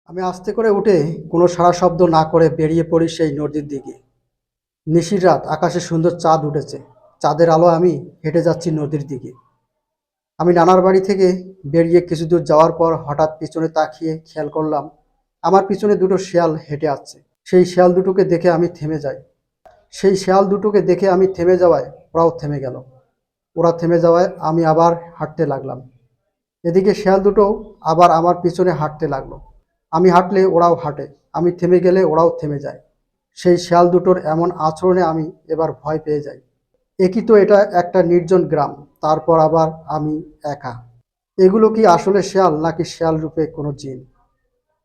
আমি আস্তে করে উঠে কোনো সাড়া শব্দ না করে বেরিয়ে পড়ি সেই নদীর দিকে। নিশির রাত, আকাশে সুন্দর চাঁদ উঠেছে। চাঁদের আলো আমি হেঁটে যাচ্ছি নদীর দিকে। আমি নানার বাড়ি থেকে বেরিয়ে কিছু দূর যাওয়ার পর হঠাৎ পিছনে তাকিয়ে খেয়াল করলাম আমার পিছনে দুটো শেয়াল হেঁটে আসছে। সেই শেয়াল দুটোকে দেখে আমি থেমে যাই। সেই শেয়াল দুটোকে দেখে আমি থেমে যাওয়ায় ওরাও থেমে গেল। ওরা থেমে যাওয়ায় আমি আবার হাঁটতে লাগলাম। এদিকে শেয়াল দুটো আবার আমার পিছনে হাঁটতে লাগলো। আমি হাঁটলে ওরাও হাঁটে, আমি থেমে গেলে ওরাও থেমে যায়। সেই শেয়াল দুটোর এমন আচরণে আমি এবার ভয় পেয়ে যাই। একই তো, এটা একটা নির্জন গ্রাম, তারপর আবার আমি একা। এগুলো কি আসলে শেয়াল নাকি শেয়াল রূপে কোনো জিন?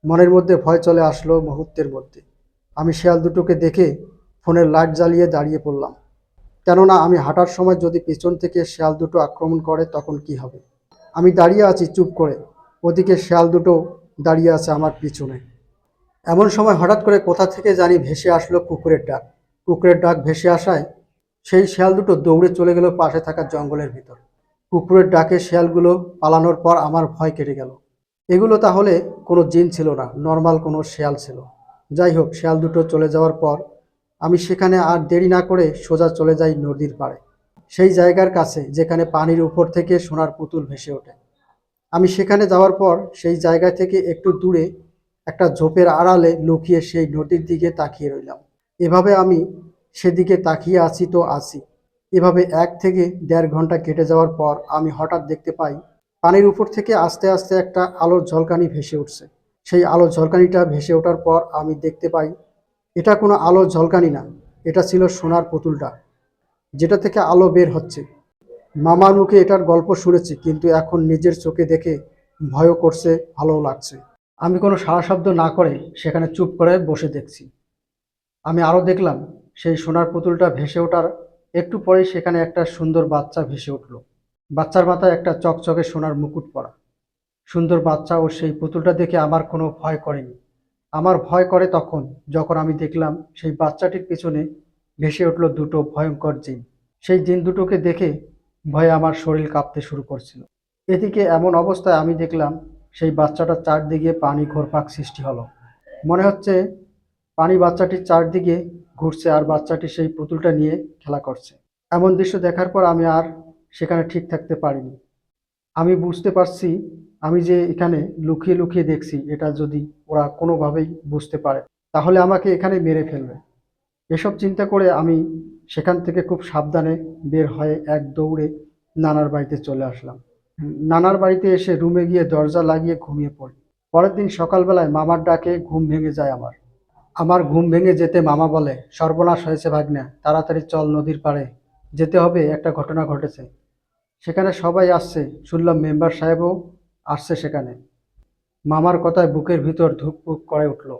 মনের মধ্যে ভয় চলে আসলো মুহূর্তের মধ্যে। আমি শেয়াল দুটোকে দেখে ফোনের লাইট জ্বালিয়ে দাঁড়িয়ে পড়লাম। কেননা আমি হাঁটার সময় যদি পিছন থেকে শেয়াল দুটো আক্রমণ করে তখন কি হবে। আমি দাঁড়িয়ে আছি চুপ করে, ওদিকে শেয়াল দুটো দাঁড়িয়ে আছে আমার পিছনে। এমন সময় হঠাৎ করে কোথা থেকে জানি ভেসে আসলো কুকুরের ডাক। কুকুরের ডাক ভেসে আসায় সেই শেয়াল দুটো দৌড়ে চলে গেল পাশে থাকা জঙ্গলের ভিতর। কুকুরের ডাকে শেয়ালগুলো পালানোর পর আমার ভয় কেটে গেল। এগুলো তাহলে কোনো জিন ছিল না, নর্মাল কোনো শেয়াল ছিল। যাই হোক, শেয়াল দুটো চলে যাওয়ার পর আমি সেখানে আর দেরি না করে সোজা চলে যাই নদীর পাড়ে, সেই জায়গার কাছে যেখানে পানির উপর থেকে সোনার পুতুল ভেসে ওঠে। আমি সেখানে যাওয়ার পর সেই জায়গা থেকে একটু দূরে একটা ঝোপের আড়ালে লুকিয়ে সেই নদীর দিকে তাকিয়ে রইলাম। এভাবে আমি সেদিকে তাকিয়ে আছি তো আছি। এভাবে 1 থেকে দেড় ঘন্টা কেটে যাওয়ার পর আমি হঠাৎ দেখতে পাই পানির উপর থেকে আস্তে আস্তে একটা আলোর ঝলকানি ভেসে উঠছে। সেই আলোর ঝলকানিটা ভেসে ওঠার পর আমি দেখতে পাই এটা কোনো আলোর ঝলকানি না, এটা ছিল সোনার পুতুলটা, যেটা থেকে আলো বের হচ্ছে। মামার মুখে এটার গল্প শুনেছি, কিন্তু এখন নিজের চোখে দেখে ভয়ও করছে, ভালোও লাগছে। আমি কোনো সাড়া শব্দ না করে সেখানে চুপ করে বসে দেখছি। আমি আরও দেখলাম সেই সোনার পুতুলটা ভেসে ওঠার একটু পরেই সেখানে একটা সুন্দর বাচ্চা ভেসে উঠল। বাচ্চার মাথায় একটা চকচকে সোনার মুকুট পরা। সুন্দর বাচ্চা ও সেই পুতুলটা দেখে আমার কোনো ভয় করেনি। আমার ভয় করে তখন যখন আমি দেখলাম সেই বাচ্চাটির পিছনে ভেসে উঠল দুটো ভয়ঙ্কর জিন। সেই জিন দুটোকে দেখে ভয়ে আমার শরীর কাঁপতে শুরু করছিল। এদিকে এমন অবস্থায় আমি দেখলাম সেই বাচ্চাটার চারদিকে পানি ঘোরপাক সৃষ্টি হলো। মনে হচ্ছে পানি বাচ্চাটির চারদিকে ঘুরছে আর বাচ্চাটি সেই পুতুলটা নিয়ে খেলা করছে। এমন দৃশ্য দেখার পর আমি আর সেখানে ঠিক থাকতে পারিনি। আমি বুঝতে পারছি আমি যে এখানে লুকিয়ে লুকিয়ে দেখছি, এটা যদি ওরা কোনোভাবেই বুঝতে পারে তাহলে আমাকে এখানে মেরে ফেলবে। এসব চিন্তা করে আমি সেখান থেকে খুব সাবধানে বের হয়ে এক দৌড়ে নানার বাড়িতে চলে আসলাম। নানার বাড়িতে এসে রুমে গিয়ে দরজা লাগিয়ে ঘুমিয়ে পড়ি। পরের দিন সকালবেলায় মামার ডাকে ঘুম ভেঙে যায় আমার। আমার ঘুম ভেঙে যেতে মামা বলে, সর্বনাশ হয়েছে ভাগ্নে, তাড়াতাড়ি চল নদীর পাড়ে, যেতে হবে, একটা ঘটনা ঘটেছে। সেখানে সবাই আসছে, শুনলাম মেম্বার সাহেবও আসছে সেখানে। মামার কথায় বুকের ভিতর ধুকপুক করে উঠল।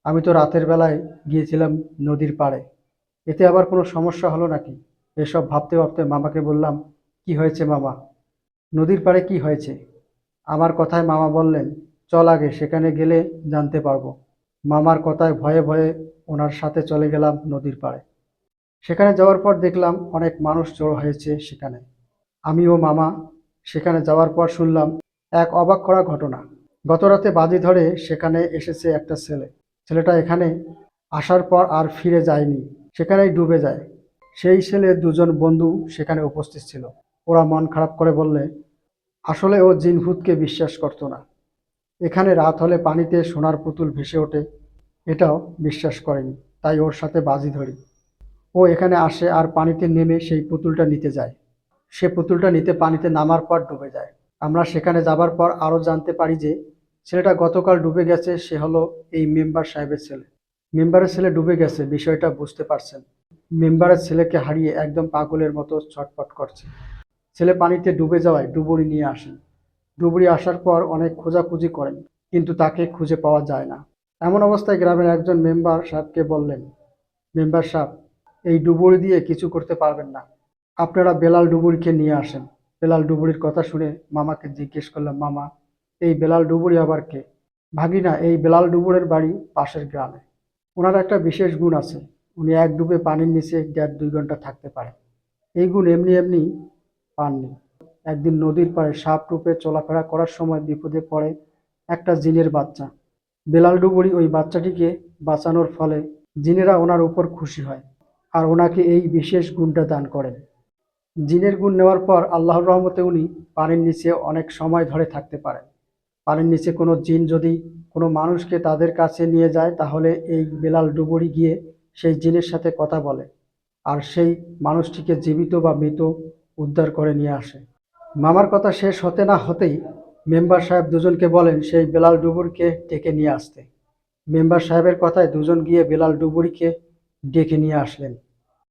আমি তো রাতের বেলায় গিয়েছিলাম নদীর পাড়ে, এতে আবার কোনো সমস্যা হলো নাকি? এসব ভাবতে ভাবতে মামাকে বললাম, কি হয়েছে মামা? নদীর পাড়ে কি হয়েছে? আমার কথায় মামা বললেন, চল আগে সেখানে গেলে জানতে পারবো। মামার কথায় ভয়ে ভয়ে ওনার সাথে চলে গেলাম নদীর পাড়ে। সেখানে যাওয়ার পর দেখলাম অনেক মানুষ জড়ো হয়েছে সেখানে। আমি ও মামা সেখানে যাওয়ার পর শুনলাম এক অবাক করা ঘটনা। গতরাতে বাজি ধরে সেখানে এসেছে একটা ছেলে। ছেলেটা এখানে আসার পর আর ফিরে যায়নি, সেখানেই ডুবে যায়। সেই ছেলে দুজন বন্ধু সেখানে উপস্থিত ছিল। ওরা মন খারাপ করে বললে আসলে ও জিন ভূতকে বিশ্বাস করতো না। এখানে রাত হলে পানিতে সোনার পুতুল ভেসে ওঠে এটাও বিশ্বাস করেনি, তাই ওর সাথে বাজি ধরি। ও এখানে আসে আর পানিতে নেমে সেই পুতুলটা নিতে যায়। সে পুতুলটা নিতে পানিতে নামার পর ডুবে যায়। আমরা সেখানে যাবার পর আরও জানতে পারি যে ছেলেটা গতকাল ডুবে গেছে, সে হলো এই মেম্বার সাহেবের ছেলে। মেম্বারের ছেলে ডুবে গেছে, বিষয়টা বুঝতে পারছেন। মেম্বারের ছেলেকে হারিয়ে একদম পাগলের মতো ছটফট করছে। ছেলে পানিতে ডুবে যাওয়ায় ডুবুরি নিয়ে আসেন। ডুবুরি আসার পর অনেক খোঁজাখুঁজি করেন, কিন্তু তাকে খুঁজে পাওয়া যায় না। এমন অবস্থায় গ্রামের একজন মেম্বার সাহেবকে বললেন, মেম্বার সাহেব, এই ডুবুরি দিয়ে কিছু করতে পারবেন না, আপনারা বেলাল ডুবুরিকে নিয়ে আসেন। বেলাল ডুবুরির কথা শুনে মামাকে জিজ্ঞেস করলাম, মামা, এই বেলাল ডুবুরি আবার কে? ভাগিনা, এই বেলাল ডুবুরের বাড়ি পাশের গ্রামে। ওনার একটা বিশেষ গুণ আছে, উনি এক ডুবে পানির নিচে 1.5-2 ঘন্টা থাকতে পারে। এই গুণ এমনি এমনি পাননি। একদিন নদীর পাড়ে সাপ রূপে চলাফেরা করার সময় বিপদে পড়ে একটা জিনের বাচ্চা। বেলাল ডুবুরি ওই বাচ্চাটিকে বাঁচানোর ফলে জিনেরা ওনার উপর খুশি হয় আর ওনাকে এই বিশেষ গুণটা দান করেন। জিনের গুণ নেওয়ার পর আল্লাহর রহমতে উনি পানির নিচে অনেক সময় ধরে থাকতে পারেন। পানির নিচে কোনো জিন যদি কোনো মানুষকে তাদের কাছে নিয়ে যায়, তাহলে এই বেলাল ডুবুরি গিয়ে সেই জিনের সাথে কথা বলে আর সেই মানুষটিকে জীবিত বা মৃত উদ্ধার করে নিয়ে আসে। মামার কথা শেষ হতে না হতেই মেম্বার সাহেব দুজনকে বলেন সেই বেলাল ডুবুরিকে ডেকে নিয়ে আসতে। মেম্বার সাহেবের কথায় দুজন গিয়ে বেলাল ডুবুরিকে ডেকে নিয়ে আসলেন।